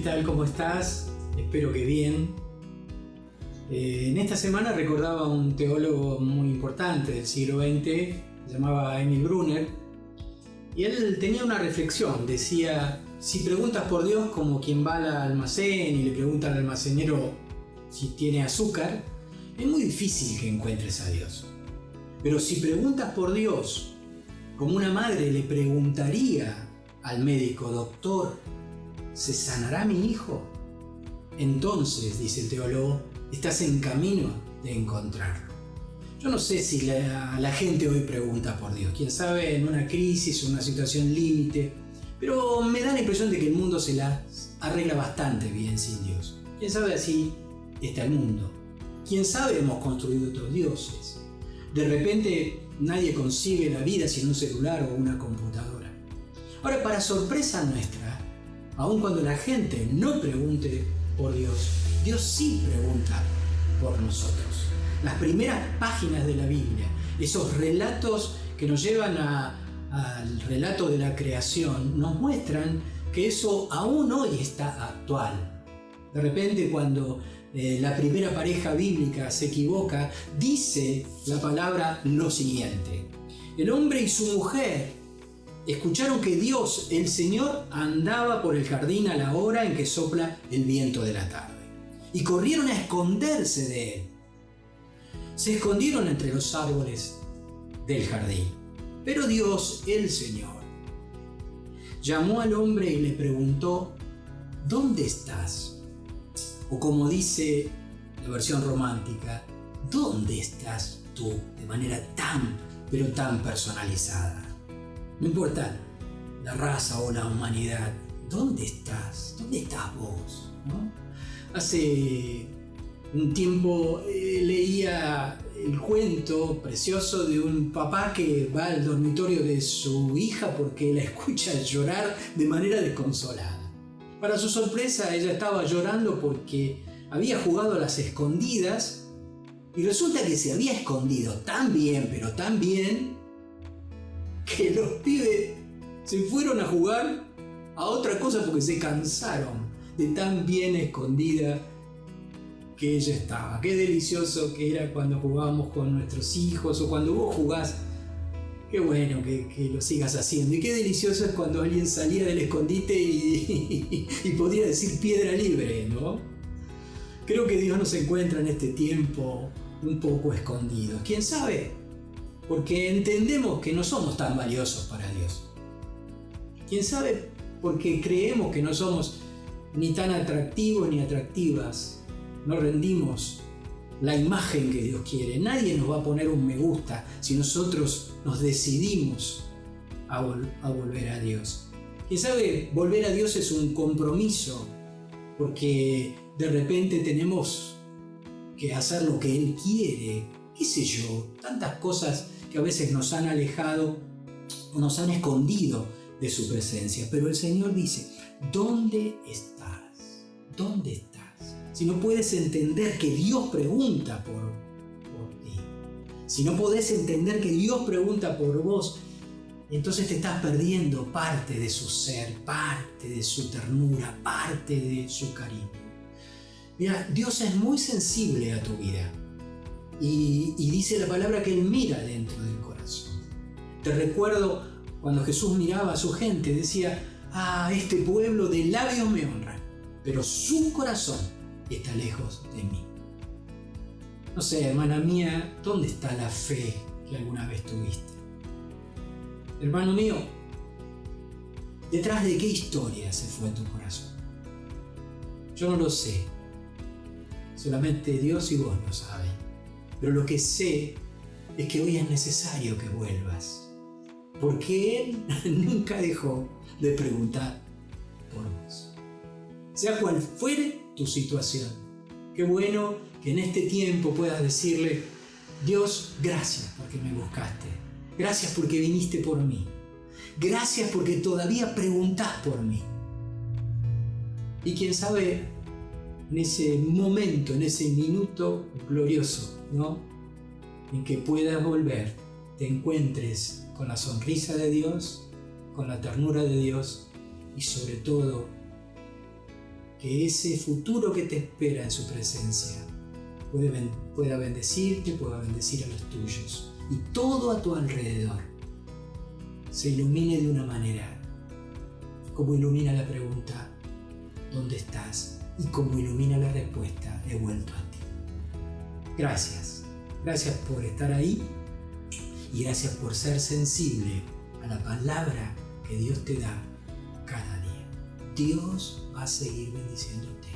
tal? ¿Cómo estás? Espero que bien. En esta semana recordaba a un teólogo muy importante del siglo XX, se llamaba Emil Brunner, y él tenía una reflexión. Decía, si preguntas por Dios como quien va al almacén y le pregunta al almacenero si tiene azúcar, es muy difícil que encuentres a Dios. Pero si preguntas por Dios como una madre le preguntaría al médico, doctor, ¿se sanará mi hijo? Entonces, dice el teólogo, estás en camino de encontrarlo. Yo no sé si la gente hoy pregunta por Dios. Quién sabe, en una crisis, en una situación límite. Pero me da la impresión de que el mundo se la arregla bastante bien sin Dios. Quién sabe, así está el mundo. Quién sabe, hemos construido otros dioses. De repente nadie concibe la vida sin un celular o una computadora. Ahora, para sorpresa nuestra, aun cuando la gente no pregunte por Dios, Dios sí pregunta por nosotros. Las primeras páginas de la Biblia, esos relatos que nos llevan al relato de la creación, nos muestran que eso aún hoy está actual. De repente, cuando la primera pareja bíblica se equivoca, dice la palabra lo siguiente: el hombre y su mujer escucharon que Dios, el Señor, andaba por el jardín a la hora en que sopla el viento de la tarde, y corrieron a esconderse de él. Se escondieron entre los árboles del jardín. Pero Dios, el Señor, llamó al hombre y le preguntó, ¿dónde estás? O como dice la versión romántica, ¿dónde estás tú? De manera pero tan personalizada. No importa la raza o la humanidad, ¿dónde estás? ¿Dónde estás vos? ¿No? Hace un tiempo leía el cuento precioso de un papá que va al dormitorio de su hija porque la escucha llorar de manera desconsolada. Para su sorpresa, ella estaba llorando porque había jugado a las escondidas y resulta que se había escondido tan bien, pero tan bien, que los pibes se fueron a jugar a otra cosa porque se cansaron de tan bien escondida que ella estaba. Qué delicioso que era cuando jugábamos con nuestros hijos o cuando vos jugás. Qué bueno que lo sigas haciendo. Y qué delicioso es cuando alguien salía del escondite y podía decir piedra libre, ¿no? Creo que Dios nos encuentra en este tiempo un poco escondidos. ¿Quién sabe? Porque entendemos que no somos tan valiosos para Dios. ¿Quién sabe? Porque creemos que no somos ni tan atractivos ni atractivas. No rendimos la imagen que Dios quiere. Nadie nos va a poner un me gusta si nosotros nos decidimos a volver a Dios. ¿Quién sabe? Volver a Dios es un compromiso, porque de repente tenemos que hacer lo que Él quiere. ¿Qué sé yo? Tantas cosas que a veces nos han alejado o nos han escondido de su presencia. Pero el Señor dice, ¿dónde estás? ¿Dónde estás? Si no puedes entender que Dios pregunta por ti, si no podés entender que Dios pregunta por vos, entonces te estás perdiendo parte de su ser, parte de su ternura, parte de su cariño. Mira, Dios es muy sensible a tu vida. Y dice la palabra que Él mira dentro del corazón. Te recuerdo cuando Jesús miraba a su gente, decía, este pueblo de labios me honra, pero su corazón está lejos de mí. No sé, hermana mía, ¿dónde está la fe que alguna vez tuviste? Hermano mío, ¿detrás de qué historia se fue tu corazón? Yo no lo sé. Solamente Dios y vos lo saben. Pero lo que sé es que hoy es necesario que vuelvas, porque Él nunca dejó de preguntar por vos. Sea cual fuere tu situación, qué bueno que en este tiempo puedas decirle, Dios, gracias porque me buscaste, gracias porque viniste por mí, gracias porque todavía preguntás por mí. Y quién sabe, en ese momento, en ese minuto glorioso, ¿no?, en que puedas volver, te encuentres con la sonrisa de Dios, con la ternura de Dios y sobre todo que ese futuro que te espera en su presencia pueda bendecirte, pueda bendecir a los tuyos, y todo a tu alrededor se ilumine de una manera como ilumina la pregunta ¿dónde estás? Y como ilumina la respuesta he vuelto a ti. Gracias por estar ahí, y gracias por ser sensible a la palabra que Dios te da cada día. Dios va a seguir bendiciéndote.